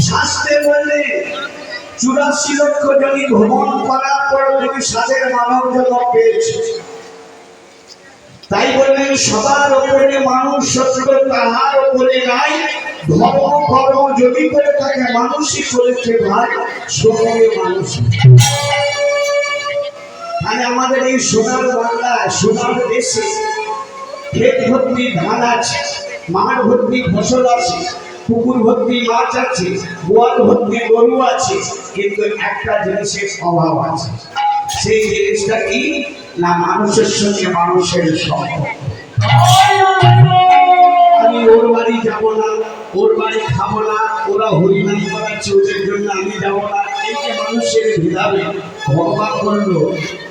শাস্ত্রে বললে 84 লক্ষ যদি ভ্রমণ করার পর যদি সাধের মানব জন্ম পেয়েছে, তাই বললেন সবার উপরে মানুষ সত্য তাহার উপরে নাই, ধর্ম কর্ম যদি করে থাকে মানুষই করেছে ভাই, সকলে মানুষ। মানে আমাদের এই সোনার বাংলায় সোনার দেশে ক্ষেত ভর্তি ধান আছে, মাঠ ভর্তি ফসল আছে, পুকুর ভর্তি মাছ আছে, গোয়াল ভর্তি গরু আছে, কিন্তু একটা জিনিসের অভাব আছে। সেই জিনিসটা কি না, মানুষের সঙ্গে মানুষের সম্পর্ক। আমি ওর বাড়ি যাব না, ওর বাড়ি খাবো না, ওরা হরিনাম করাচ্ছে ওদের জন্য আমি যাব না, এই যে মানুষের ভেদাভেদ ভগবান করলো।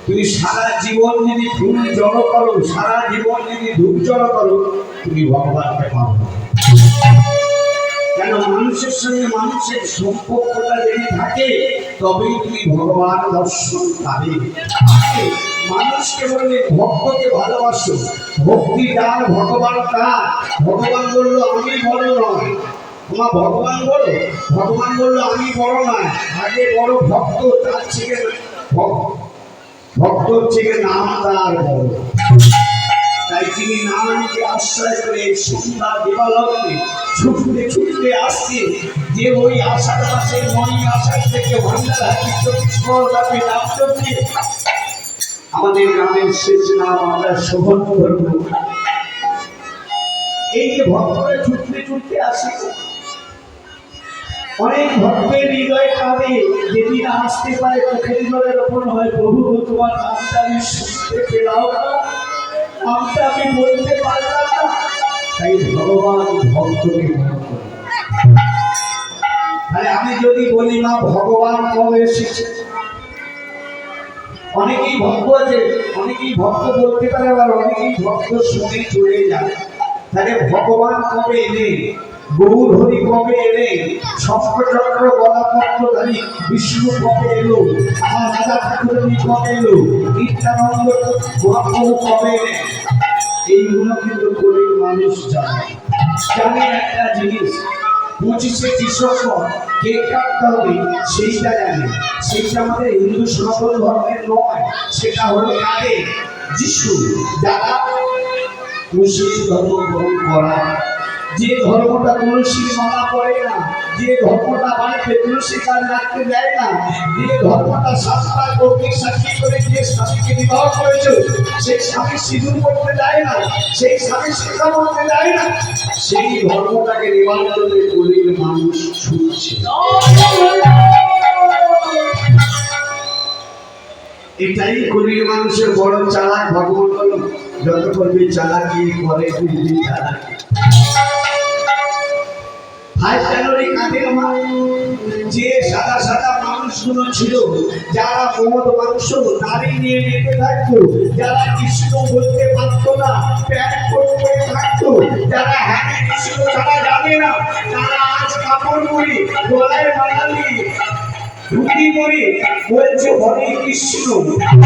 তুমি সারা জীবন যদি ফুল জড়ো করো, সারা জীবন যদি ধূপ জড়ো করো, তুমি ভগবানকে পাবো। কেন? মানুষের সঙ্গে মানুষের সম্পর্কটা যদি থাকে তবেই তুমি ভগবান দর্শন পাবে। মানুষকে বললে ভক্তকে ভালোবাসো, ভক্তি দান ভগবান কার? ভগবান বললো আমি বড় নয়, তোমার ভগবান বলো, ভগবান বললো আমি বড় নয়, আগে বড় ভক্ত, তার থেকে ভক্তর থেকে নাম তার বড়। তাই তিনি নামকে আশ্রয় করে সন্ধ্যা দেবালয়ে ছুটতে ছুটতে আসছে, যে ওই আষাঢ় মাসের মনি আষাঢ় থেকে ভান্ডারহাটি 24 ব্যাপী নাম চলছে। আমাদের গ্রামের শেষ নাম আমরা শোভন করব। এই যে ভক্তরা ছুটতে ছুটতে আসে, অনেক ভক্তের হৃদয় কাঁদে, যেদিন আসতে পারে চোখের জলের ওপর হয়, প্রভু তোমার নামটা আমি শুনতে পেলাম না, নামটা আমি বলতে পারলাম না। তাই ভগবান ভক্তকে মনে করে। আমি যদি বলি না ভগবান কবে এসেছে, অনেকেই ভক্ত আছে, অনেকেই ভক্ত বলতে পারে, আবার অনেকেই ভক্ত শুনে চলে যায়। তাহলে ভগবান কবে এলে, গৌর হরি কবে এলে, শঙ্করচক্র গলাপত্রধারী বিষ্ণু কবে এলো, আমার রাজা ঠাকুরী কবে এলো, নিত্যানন্দ মহাপ্রভু কবে এলেন, এইগুলো কিন্তু গরিব মানুষ জানে। জানে একটা জিনিস, 25শে ডিসেম্বর কেক কাটতে হবে সেইটা জানে, সেইটা আমাদের হিন্দু সনাতন ধর্মের নয়, সেটা হলো কাদের? যিশু। যারা মুসলিম ধর্ম গ্রহণ করা, যে ধর্মটা তুলসীর মালা পড়ে না, যে ধর্মটা বাড়িতে তুলসী গাছ রাখতে দেয় না, যে ধর্মটা শাস্ত্র কৌমিক সাক্ষী করে যে স্বামীকে বিবাহ করেছে, সেই স্বামী সিঁদুর করতে দেয় না, সেই স্বামী শিক্ষা করতে দেয় না, সেই ধর্মটাকে নেওয়ার জন্য গরিব মানুষ ছুটছে। এটাই গরিব মানুষের বড় চালাক। ভগবান বলল যত করবি চালাকি করে বুঝবি চালাকি। 5 জানুয়ারি কাদের মাস, যে সাদা সাদা মানুষগুলো ছিল, যারা মদ মাংস নারী নিয়ে মেতে থাকতো, যারা কৃষ্ণ বলতে পারতো না, প্যান্ট পরে থাকতো, যারা হ্যাঁ কৃষ্ণ ছাড়া জানে না, তারা আজ কাপড় পরে গলায় বানালি ধুতি পরে বলছে হরে কৃষ্ণ।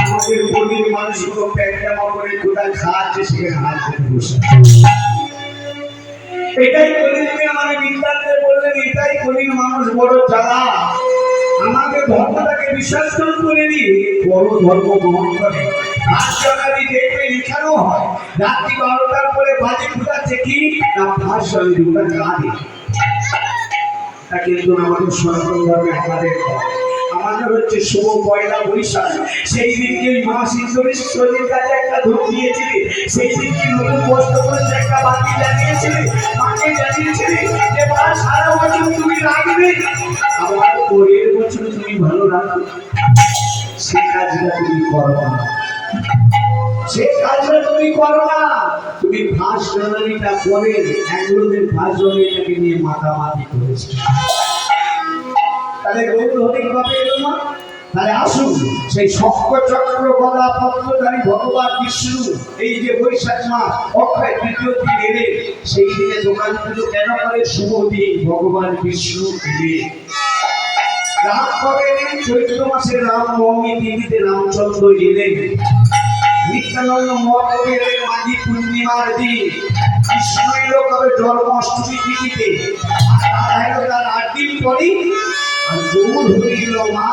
আমাদের গরিব মানুষগুলো প্যান্ট জামা পরে কোথায় খাচ্ছে, সেখানে হাত ধরে বসে। এটাই গরিবকে আমাদের বিদ্যালয়ে বললেন, এটাই গরিব মানুষ বড় জ্বালা। আমাদের ধর্মটাকে বিসর্জন করে দিয়ে বড় ধর্ম গ্রহণ করে। ভাষণাদি দেখবে এখানেও হয়, রাত্রি 12টার পরে বাজি ফুটাচ্ছে কি না ভাষণাদি ওটা কাঁদে। তা কিন্তু আমাদের সনাতন ধর্মে আমাদের হচ্ছে শুভ পয়লা বৈশাখ, সেই দিনকে মা সিদ্ধেশ্বরীর কাছে একটা ধূপ দিয়েছিলে, সেই দিনকে নতুন বস্ত্র করে একটা বাতি জ্বালিয়েছিলে, মাকে জানিয়েছিলে যে মা সারা বছর তুমি রাখবে, আবার পরের বছর তুমি ভালো রাখবে। সে কাজটা তুমি করো না, সে কাজটা তুমি করো না। তুমি 1 জানুয়ারিটা পরে একজনের 1 জানুয়ারিটাকে নিয়ে মাতামাতি করেছে। তাহলে গৌর হরি কবে এলো না? তাহলে আসুন সেই শঙ্করচক্র গদা পদ্মধারী ভগবান বিষ্ণু এই যে বৈশাখ মাস অক্ষয় তৃতীয় দিন এলে, সেই দিনে দোকান পুজো কেন করে? শুভ দিন ভগবান বিষ্ণু এলে। রাম কবে এলেন? চৈত্র মাসে রাম নবমী তিথিতে রামচন্দ্র এলেন। নিত্যানন্দ মহাপ্রভু এলেন মাঘী পূর্ণিমার দিন। কৃষ্ণ এলো কবে? জন্মাষ্টমী তিথিতে। আর রাধা এলো তার 8 দিন পরেই। আর গৌর হয়ে এলো মা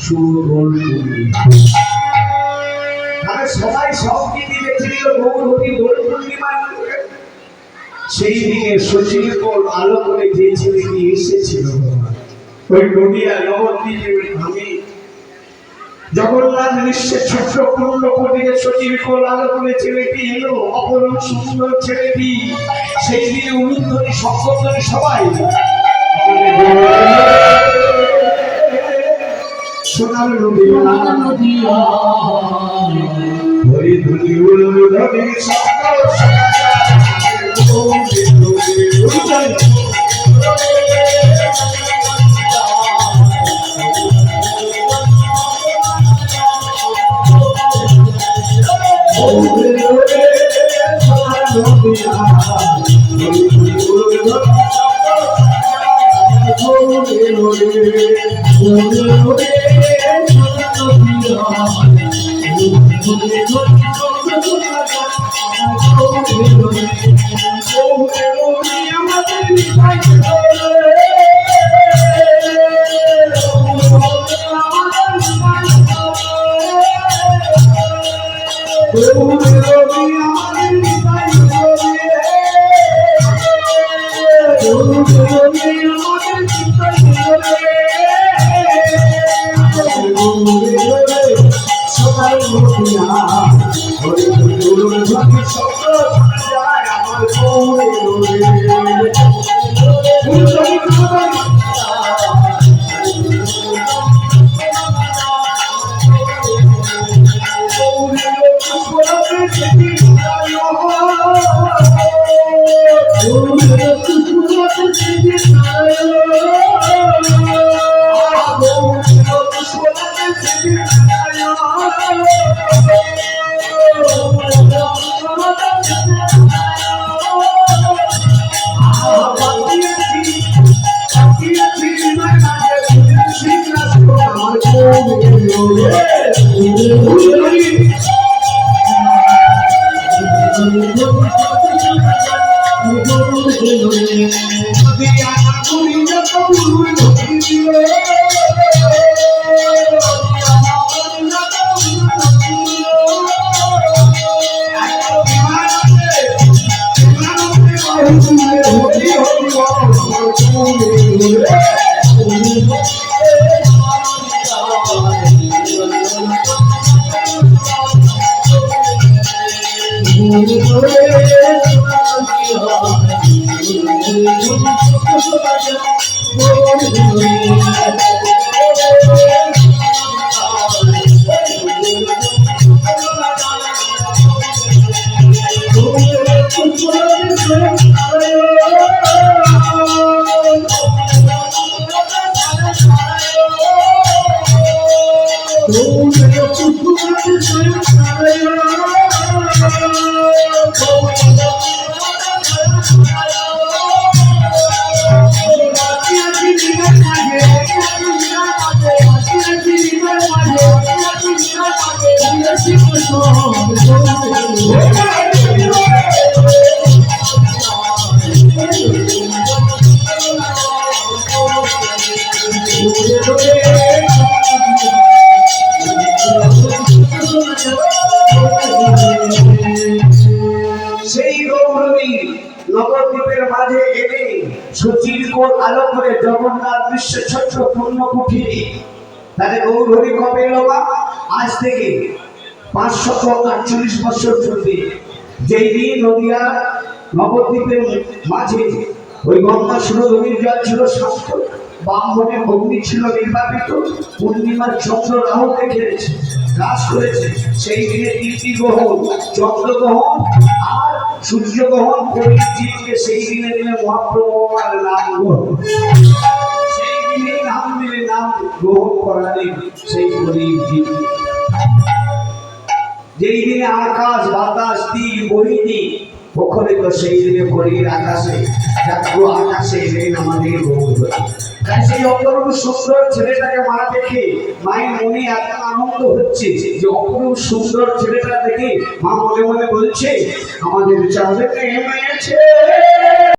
সুদোল পূর্ণিমা। তাহলে সবাই সব তিথি বেছে নিল, গৌর হরি দোল পূর্ণিমা। সেই দিনে শচীন কোল আলো করে যে ছেলেটি এসেছিল ওই নদিয়া নবদ্বীপের আমি জগন্নাথ বিশ্বের ছোট্ট পূর্ণ কোটিকে শচীন কোল আলো করে ছেলেটি এলো, অপরূপ সুন্দর ছেলেটি। সেই দিনে উলুধ্বনি শঙ্খধ্বনি সবাই সোনার নদিয়া হরি ধুলি উলুধ্বনি শঙ্খ শোনা যায়। নবদ্বীপের মাঝে এনে সচির কোল আলো করে জগন্নাথ বিশ্বের ছোট্ট পূর্ণ কুঠিরে তাদের গৌর হরি কবে এলো? আজ থেকে 548 বছর পূর্বে, যেই দিন নদিয়া নবদ্বীপের মাঝে ওই গঙ্গা সুরধনির জল ছিল শান্ত, ব্রাহ্মণের অগ্নি ছিল নির্বাপিত, পূর্ণিমার চন্দ্র রাহু দেখেছে কাজ করেছে। সেই দিনে 3টি গ্রহ চন্দ্রগ্রহণ আর সূর্যগ্রহণ করে জীবকে সেই দিনে দিনে মহাপ্রভুর নাম গ্রহণ, সেই দিনে নাম দিলে নাম গ্রহণ করালে সেই গরিব জীব। যেই দিনে আকাশ বাতাস তীর বহিনী প্রখরিত সেই দিনে ভরির আকাশে পুরো আকাশে এলেন আমাদের বন্ধু। তাই সেই অপরূপ সুন্দর ছেলেটাকে মা দেখে মায়ের মনে এত আনন্দ হচ্ছে যে অপরূপ সুন্দর ছেলেটা দেখে মা মনে মনে বলছে আমাদের চাঁদে নেমেছে